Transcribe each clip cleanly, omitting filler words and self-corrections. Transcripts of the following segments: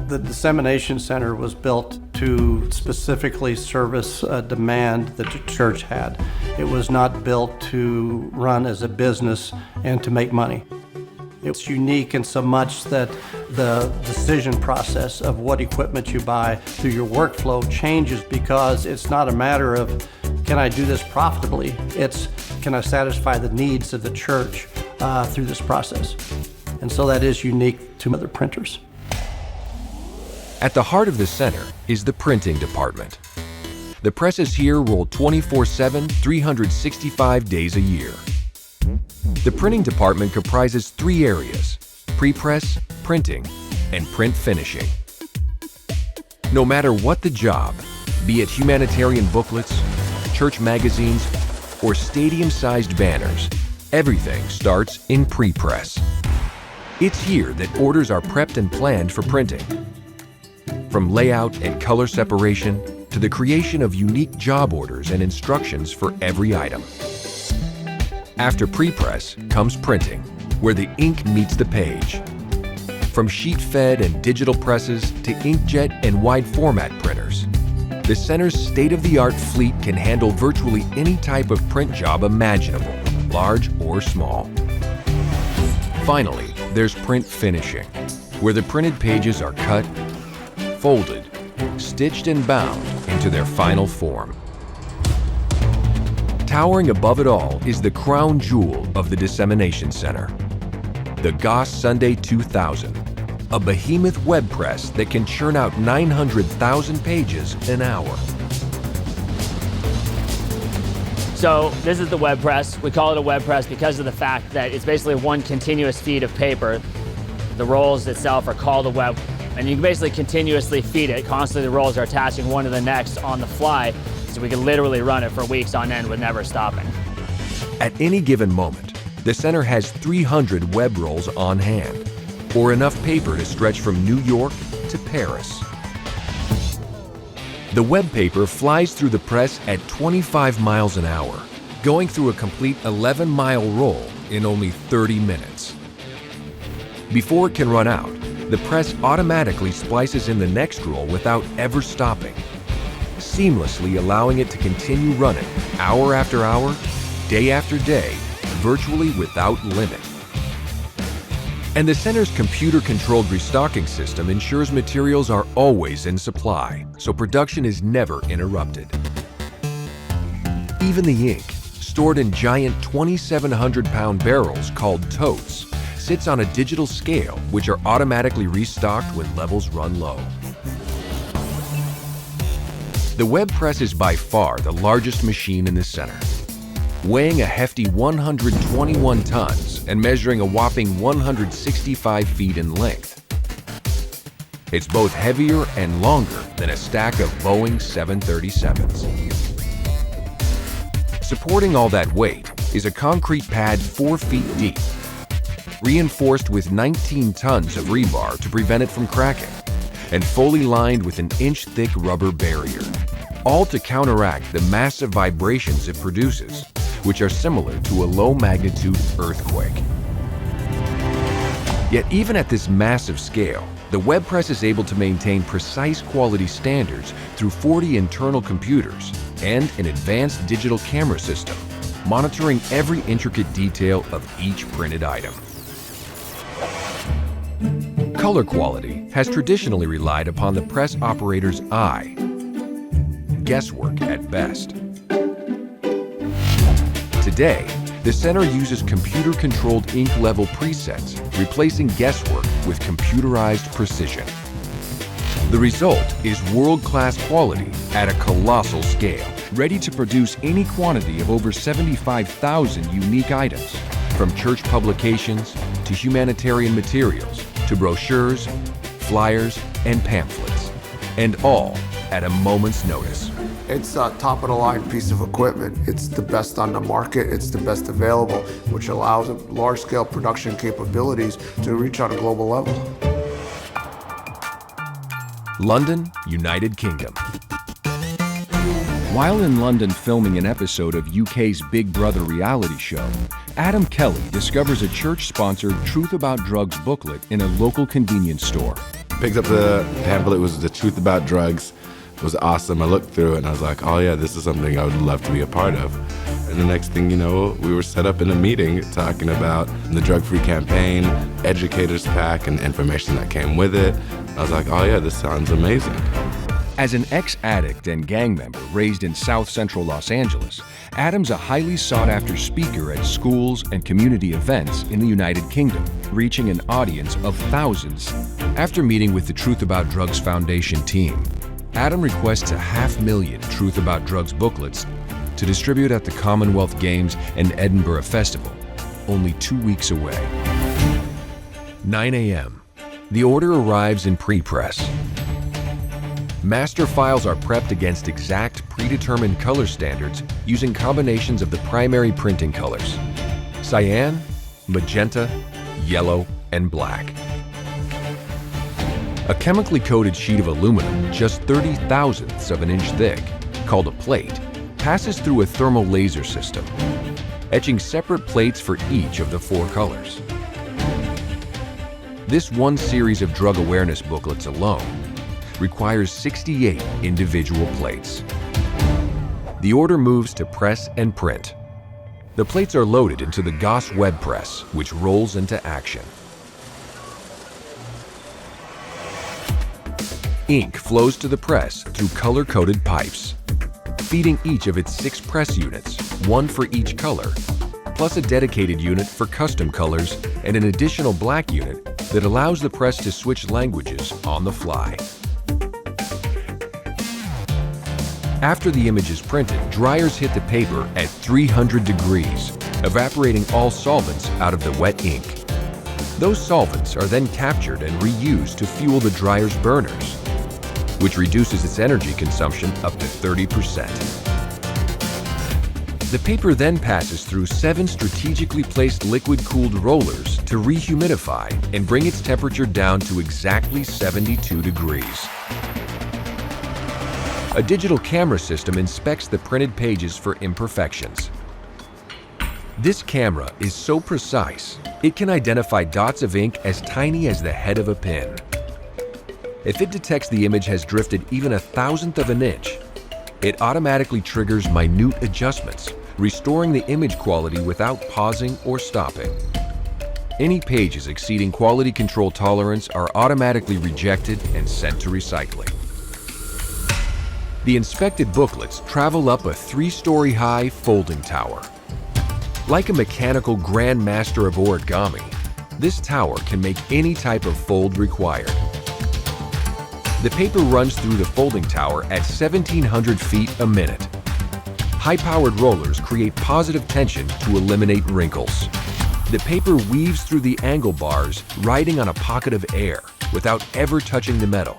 The Dissemination Center was built to specifically service a demand that the church had. It was not built to run as a business and to make money. It's unique in so much that the decision process of what equipment you buy through your workflow changes, because it's not a matter of, can I do this profitably? It's, can I satisfy the needs of the church through this process? And so that is unique to other printers. At the heart of the center is the printing department. The presses here roll 24/7, 365 days a year. The printing department comprises 3 areas: prepress, printing, and print finishing. No matter what the job, be it humanitarian booklets, church magazines, or stadium-sized banners, everything starts in prepress. It's here that orders are prepped and planned for printing. From layout and color separation to the creation of unique job orders and instructions for every item. After prepress comes printing, where the ink meets the page. From sheet-fed and digital presses to inkjet and wide format printers, the center's state-of-the-art fleet can handle virtually any type of print job imaginable, large or small. Finally, there's print finishing, where the printed pages are cut, folded, stitched and bound into their final form. Towering above it all is the crown jewel of the Dissemination Center, the Goss Sunday 2000, a behemoth web press that can churn out 900,000 pages an hour. So this is the web press. We call it a web press because of the fact that it's basically one continuous feed of paper. The rolls itself are called a web, and you can basically continuously feed it. Constantly the rolls are attaching one to the next on the fly, so we can literally run it for weeks on end with never stopping. At any given moment, the center has 300 web rolls on hand, or enough paper to stretch from New York to Paris. The web paper flies through the press at 25 miles an hour, going through a complete 11-mile roll in only 30 minutes. Before it can run out, the press automatically splices in the next roll without ever stopping, seamlessly allowing it to continue running hour after hour, day after day, virtually without limit. And the center's computer-controlled restocking system ensures materials are always in supply, so production is never interrupted. Even the ink, stored in giant 2,700-pound barrels called totes, sits on a digital scale which are automatically restocked when levels run low. The web press is by far the largest machine in the center, weighing a hefty 121 tons and measuring a whopping 165 feet in length. It's both heavier and longer than a stack of Boeing 737s. Supporting all that weight is a concrete pad 4 feet deep, reinforced with 19 tons of rebar to prevent it from cracking, and fully lined with an inch-thick rubber barrier, all to counteract the massive vibrations it produces, which are similar to a low-magnitude earthquake. Yet even at this massive scale, the web press is able to maintain precise quality standards through 40 internal computers and an advanced digital camera system, monitoring every intricate detail of each printed item. Color quality has traditionally relied upon the press operator's eye, guesswork at best. Today, the center uses computer-controlled ink level presets, replacing guesswork with computerized precision. The result is world-class quality at a colossal scale, ready to produce any quantity of over 75,000 unique items, from church publications to humanitarian materials to brochures, flyers, and pamphlets, and all at a moment's notice. It's a top-of-the-line piece of equipment. It's the best on the market. It's the best available, which allows large-scale production capabilities to reach on a global level. London, United Kingdom. While in London filming an episode of UK's Big Brother reality show, Adam Kelly discovers a church-sponsored Truth About Drugs booklet in a local convenience store. Picked up the pamphlet. It was The Truth About Drugs. It was awesome. I looked through it and I was like, oh yeah, this is something I would love to be a part of. And the next thing you know, we were set up in a meeting talking about the drug-free campaign, educators pack, and information that came with it. I was like, oh yeah, this sounds amazing. As an ex-addict and gang member raised in South Central Los Angeles, Adam's a highly sought-after speaker at schools and community events in the United Kingdom, reaching an audience of thousands. After meeting with the Truth About Drugs Foundation team, Adam requests 500,000 Truth About Drugs booklets to distribute at the Commonwealth Games and Edinburgh Festival, only 2 weeks away. 9 a.m. The order arrives in prepress. Master files are prepped against exact predetermined color standards using combinations of the primary printing colors: cyan, magenta, yellow, and black. A chemically coated sheet of aluminum just 30,000ths of an inch thick, called a plate, passes through a thermal laser system, etching separate plates for each of the 4 colors. This one series of drug awareness booklets alone requires 68 individual plates. The order moves to press and print. The plates are loaded into the Goss web press, which rolls into action. Ink flows to the press through color-coded pipes, feeding each of its 6 press units, 1 for each color, plus a dedicated unit for custom colors and an additional black unit that allows the press to switch languages on the fly. After the image is printed, dryers hit the paper at 300 degrees, evaporating all solvents out of the wet ink. Those solvents are then captured and reused to fuel the dryer's burners, which reduces its energy consumption up to 30%. The paper then passes through 7 strategically placed liquid-cooled rollers to rehumidify and bring its temperature down to exactly 72 degrees. A digital camera system inspects the printed pages for imperfections. This camera is so precise, it can identify dots of ink as tiny as the head of a pin. If it detects the image has drifted even 1,000th of an inch, it automatically triggers minute adjustments, restoring the image quality without pausing or stopping. Any pages exceeding quality control tolerance are automatically rejected and sent to recycling. The inspected booklets travel up a 3-story high folding tower. Like a mechanical grandmaster of origami, this tower can make any type of fold required. The paper runs through the folding tower at 1,700 feet a minute. High-powered rollers create positive tension to eliminate wrinkles. The paper weaves through the angle bars, riding on a pocket of air without ever touching the metal.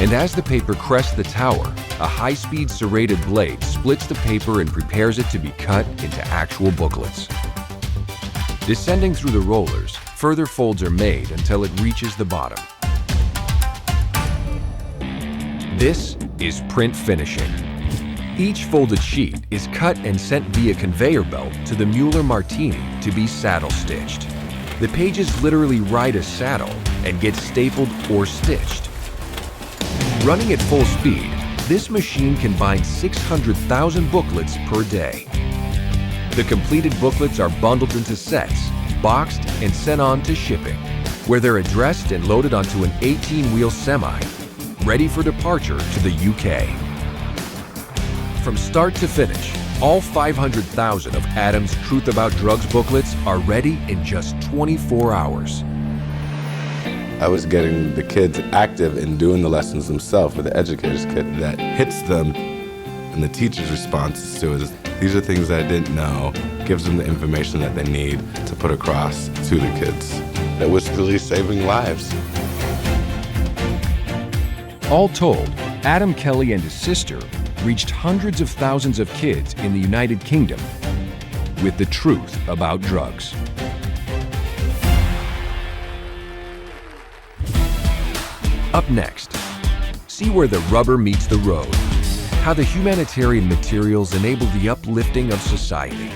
And as the paper crests the tower, a high-speed serrated blade splits the paper and prepares it to be cut into actual booklets. Descending through the rollers, further folds are made until it reaches the bottom. This is print finishing. Each folded sheet is cut and sent via conveyor belt to the Mueller Martini to be saddle stitched. The pages literally ride a saddle and get stapled or stitched. Running at full speed, this machine can bind 600,000 booklets per day. The completed booklets are bundled into sets, boxed, and sent on to shipping, where they're addressed and loaded onto an 18-wheel semi, ready for departure to the UK. From start to finish, all 500,000 of Adam's Truth About Drugs booklets are ready in just 24 hours. I was getting the kids active in doing the lessons themselves with the educator's kit that hits them, and the teacher's responses to it is, these are things that I didn't know, gives them the information that they need to put across to the kids. That was really saving lives. All told, Adam Kelly and his sister reached hundreds of thousands of kids in the United Kingdom with the truth about drugs. Up next, see where the rubber meets the road, how the humanitarian materials enable the uplifting of society.